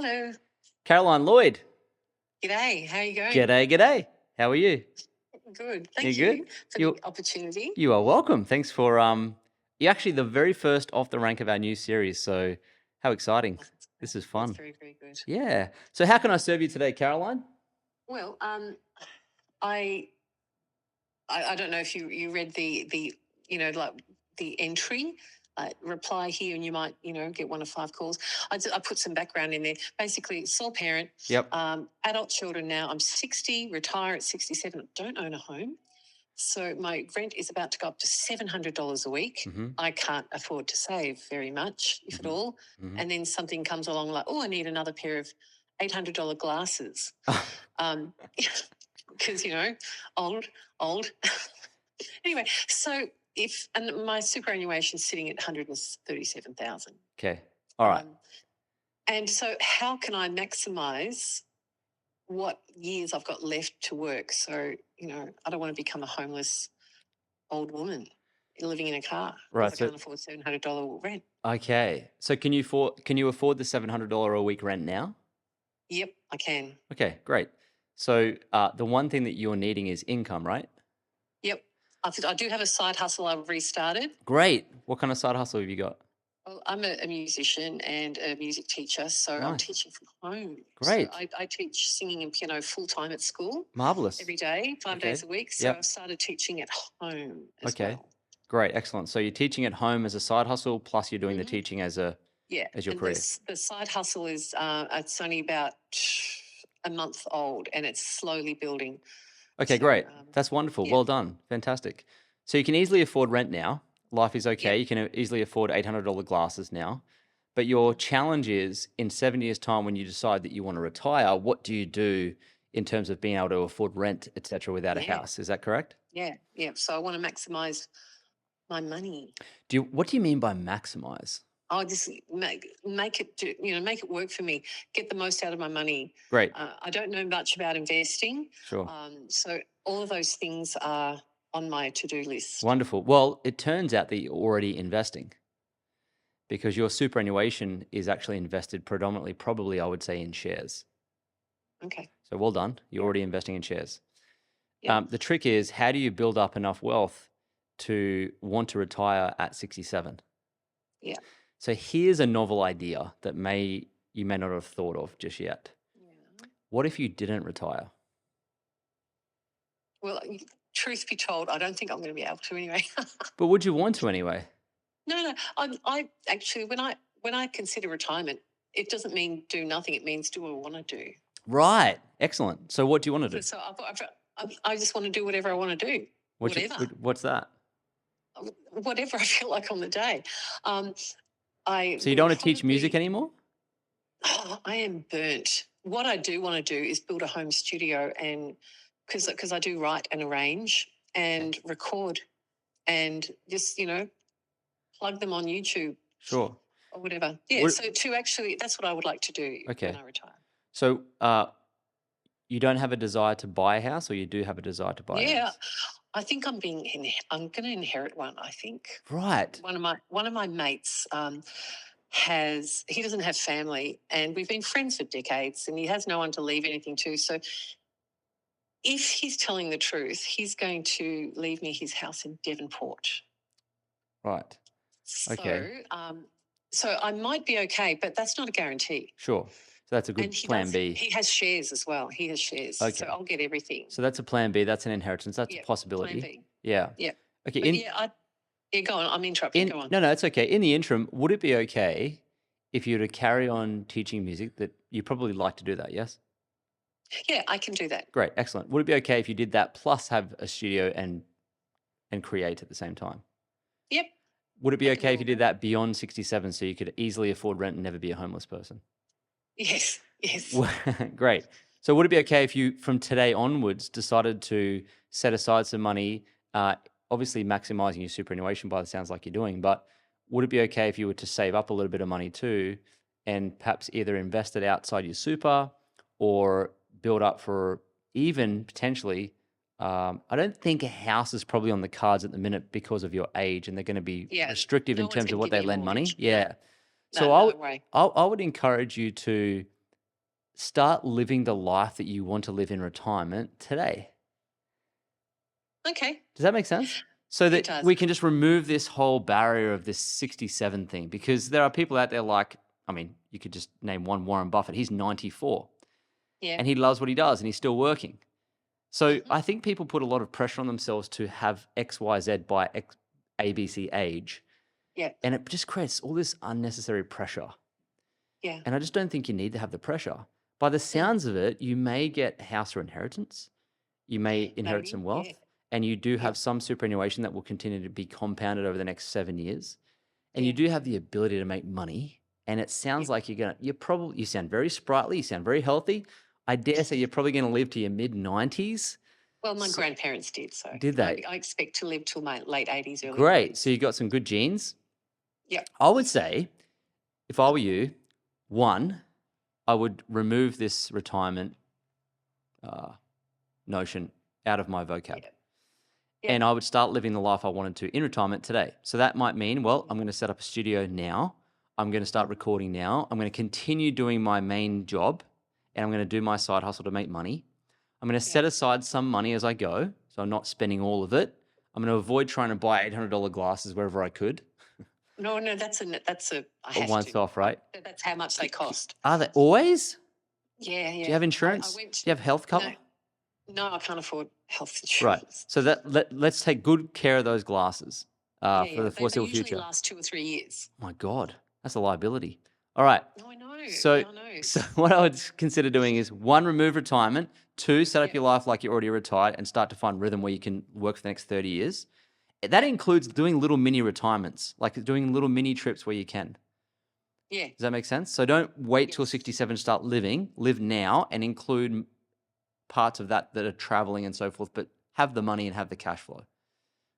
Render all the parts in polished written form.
Hello. Caroline Lloyd. G'day. How are you going? G'day, g'day. How are you? Good. You Thank good? you for the You opportunity. you are welcome. Thanks for you're actually the very first off the rank of our new series, so how exciting. Oh, that's great. This is That's fun. very, very good. Yeah. So how can I serve you today, Caroline? Well, I I don't know if you read the like the entry. Reply here and you might get one of 5 calls. I put some background in there. Basically, sole parent, Yep. adult children now. I'm 60, retire at 67. Don't own a home. So my rent is about to go up to $700 a week. Mm-hmm. I can't afford to save very much, if at Mm-hmm. all. Mm-hmm. And then something comes along like, oh, I need another pair of $800 glasses. Because, old, old. Anyway, so and my superannuation is sitting at 137,000. Okay. All right. And so how can I maximize what years I've got left to work? So, I don't want to become a homeless old woman living in a car because Right. I So can't afford $700 rent. okay. So can you afford the $700 a week rent now? Yep, I can. Okay, great. So the one thing that you're needing is income, right? Yep. I do have a side hustle I've restarted. Great. What kind of side hustle have you got? Well, I'm a musician and a music teacher, so I'm Nice. teaching from home. So Great. I teach singing and piano full time at school Marvelous. every day, 5 days Okay. a week. So I've Yep. started teaching at home as Okay. well. Great. Excellent. So you're teaching at home as a side hustle, plus you're doing the Hmm. teaching as Yeah, your and career. the side hustle is it's only about a month old, and it's slowly building. Okay, So great. That's wonderful. yeah, Well done. Fantastic. So you can easily afford rent now. Life is yeah, okay. You can easily afford $800 glasses now. But your challenge is in 7 years' time when you decide that you want to retire, what do you do in terms of being able to afford rent, etc., without a yeah, house? Is that correct? yeah, yeah. So I want to maximize my money. What do you mean by maximize? I'll just make it make it work for me. Get the most out of my money. Great. I don't know much about investing, Sure. so all of those things are on my to-do list. Wonderful. Well, it turns out that you're already investing, because your superannuation is actually invested predominantly, probably, I would say, in shares. Okay. So well done. You're Yeah. already investing in shares. Yeah. The trick is, how do you build up enough wealth to want to retire at 67? Yeah. So here's a novel idea that you may not have thought of just yet. Yeah. What if you didn't retire? Well, truth be told, I don't think I'm going to be able to anyway. But would you want to anyway? No. I actually, when I consider retirement, it doesn't mean do nothing. It means do what I want to do. Right. Excellent. So what do you want to do? So I just want to do whatever I want to do. What's that? Whatever I feel like on the day. I So you will don't want to teach music probably. anymore? Oh, I am burnt. What I do want to do is build a home studio, and because I do write and arrange and record and just plug them on YouTube Sure. or whatever. Yeah. What, So that's what I would like to do when okay. I retire. So you don't have a desire to buy a house, or you do have a desire to buy a Yeah, house? I think I'm going to inherit one. I think Right. one of my mates he doesn't have family, and we've been friends for decades, and he has no one to leave anything to. So if he's telling the truth, he's going to leave me his house in Devonport. Right. Okay. So I might be okay, but that's not a guarantee. Sure. So that's a And good plan B. he has shares as well. He has shares. So Okay. I'll get everything. So that's a plan B. That's an inheritance. That's a Yeah, plan possibility. B. Yeah. Yeah. Okay. But yeah, go on. I'm interrupting. Go on. No, it's okay. In the interim, would it be okay if you were to carry on teaching music? That you probably like to do that, yes? Yeah, I can do that. Great, excellent. Would it be okay if you did that plus have a studio and create at the same time? Yep. Would it be I can okay do if you all did that. that beyond 67 so you could easily afford rent and never be a homeless person? Yes. Yes. Great. So would it be okay if you, from today onwards, decided to set aside some money, obviously maximizing your superannuation by the sounds like you're doing, but would it be okay if you were to save up a little bit of money too and perhaps either invest it outside your super or build up for even potentially, I don't think a house is probably on the cards at the minute because of your age, and they're going to be Yeah. restrictive No in one's terms going of to what give me they a lend money. mortgage. Yeah. No, So no way. I would encourage you to start living the life that you want to live in retirement today. Okay. Does that make sense? So It that does. we can just remove this whole barrier of this 67 thing, because there are people out there like, I mean, you could just name one, Warren Buffett. He's 94 Yeah. and he loves what he does and he's still working. So Mhm. I think people put a lot of pressure on themselves to have X, Y, Z by ABC age, Yeah. and it just creates all this unnecessary pressure. Yeah. And I just don't think you need to have the pressure. By the sounds of it, you may get a house or inheritance. You may inherit some Maybe. wealth, Yeah. and you do Yeah. have some superannuation that will continue to be compounded over the next 7 years. And you Yeah. do have the ability to make money. And it sounds Yeah. like you sound very sprightly, you sound very healthy. I dare say you're probably going to live to your mid 90s. Well, my grandparents did, so Did they? I expect to live till my late 80s, early Great. 90s. So you got some good genes. Yeah. I would say, if I were you, one, I would remove this retirement notion out of my vocab. Yeah. And Yeah. I would start living the life I wanted to in retirement today. So that might mean, well, I'm going to set up a studio now. I'm going to start recording now. I'm going to continue doing my main job, and I'm going to do my side hustle to make money. I'm going to set aside some money as I go, so I'm not spending all of it. I'm going to avoid trying to buy $800 glasses wherever I could. No, that's a I have Once to. off, right? That's how much they cost. Are they always? Yeah, yeah. Do you have insurance? I went Do you have health cover? No, I can't afford health Right. insurance. So let's take good care of those glasses Yeah, for yeah. the They foreseeable usually future. last 2 or 3 years. Oh my God, that's a liability. All right. No, I know. So, Yeah, I know. so what I would consider doing is, one, remove retirement. Two, set up Yeah. your life like you're already retired and start to find rhythm where you can work for the next 30 years. That includes doing little mini retirements, like doing little mini trips where you can. Yeah. Does that make sense? So don't wait till Yes. 67 to start living. Live now and include parts of that are traveling and so forth, but have the money and have the cash flow.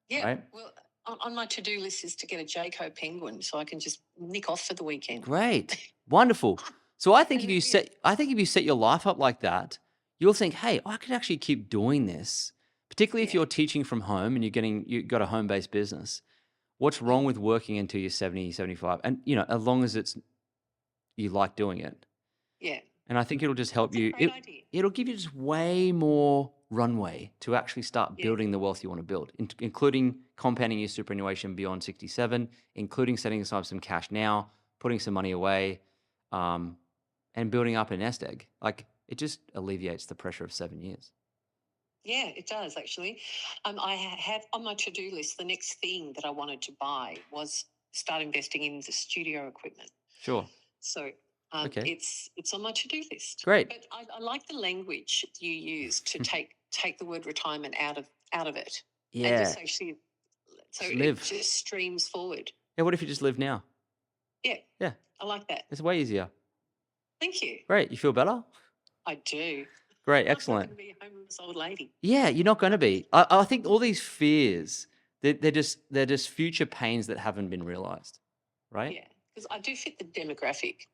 Yeah. Right? Well, on my to-do list is to get a Jayco penguin so I can just nick off for the weekend. Great. Wonderful. So I think And if you set your life up like that, you'll think, hey, I could actually keep doing this. Particularly if Yeah. you're teaching from home and you got a home-based business. What's wrong with working until you're 70, 75? And as long as you like doing it. Yeah. And I think it'll just help That's a you. great idea. It'll give you just way more runway to actually start Yeah. building the wealth you want to build, including compounding your superannuation beyond 67, including setting aside some cash now, putting some money away, and building up a nest egg. Like, it just alleviates the pressure of 7 years. Yeah, it does actually. I have on my to-do list, the next thing that I wanted to buy was start investing in the studio equipment. Sure. So Okay. it's on my to-do list. Great. But I like the language you use to take the word retirement out of it. And Yeah. just actually, so Just it live. just streams forward. Yeah. What if you just live now? Yeah. Yeah. I like that. It's way easier. Thank you. Great. You feel better? I do. Great. I'm not Excellent. going to be a homeless old lady. Yeah, you're not going to be. I think all these fears, they're just future pains that haven't been realized, right? Yeah, because I do fit the demographic.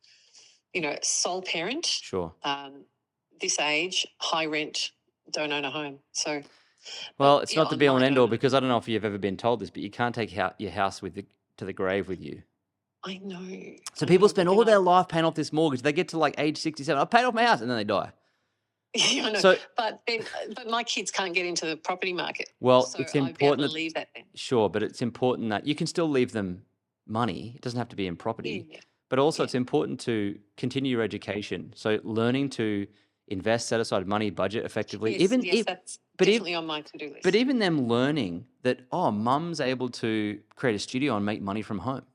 Sole parent, Sure. this age, high rent, don't own a home. So, Well, it's not the on be all my and end all, own. because I don't know if you've ever been told this, but you can't take your house to the grave with you. I know. So I people know, spend but all then their life paying off this mortgage. They get to like age 67. I've paid off my house, and then they die. Yeah, I know. So- but my kids can't get into the property market. Well, so it's I'd be able important to that- leave that then. Sure, but it's important that you can still leave them money. It doesn't have to be in property. Yeah. But also, Yeah. it's important to continue your education. So learning to invest, set aside money, budget effectively. Yes, that's but if- definitely on my to-do list. But even them learning that, mum's able to create a studio and make money from home.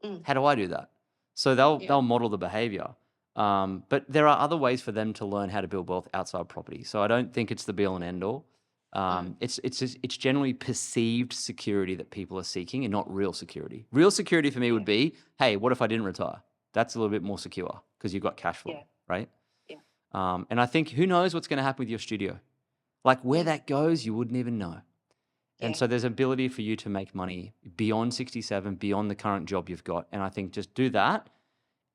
Mm. How do I do that? So they'll model the behavior. But there are other ways for them to learn how to build wealth outside property. So I don't think it's the be all and end all. It's generally perceived security that people are seeking, and not real security. Real security for me would be, hey, what if I didn't retire? That's a little bit more secure because you've got cash flow, Yeah. right? Yeah. And I think, who knows what's going to happen with your studio? Like, where that goes, you wouldn't even know. And Yeah. so there's ability for you to make money beyond 67, beyond the current job you've got. And I think just do that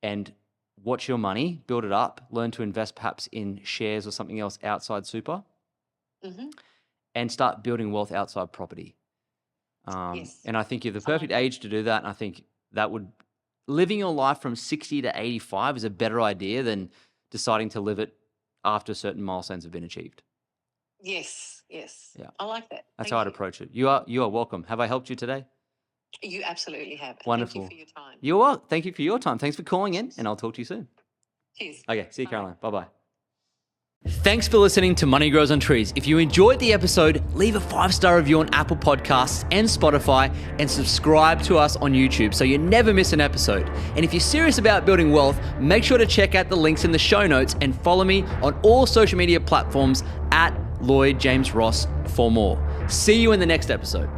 and watch your money, build it up, learn to invest perhaps in shares or something else outside super, Mhm. and start building wealth outside property. Yes. And I think you're the I like perfect that. age to do that. And I think living your life from 60 to 85 is a better idea than deciding to live it after certain milestones have been achieved. Yes. Yeah. I like that. That's Thank how I'd you. approach it. You are welcome. Have I helped you today? You absolutely have. Wonderful. Thank you for your time. You're welcome. Thank you for your time. Thanks for calling in, and I'll talk to you soon. Cheers. Okay, see you, Bye. Caroline. Bye-bye. Thanks for listening to Money Grows on Trees. If you enjoyed the episode, leave a 5-star review on Apple Podcasts and Spotify, and subscribe to us on YouTube so you never miss an episode. And if you're serious about building wealth, make sure to check out the links in the show notes and follow me on all social media platforms at Lloyd James Ross for more. See you in the next episode.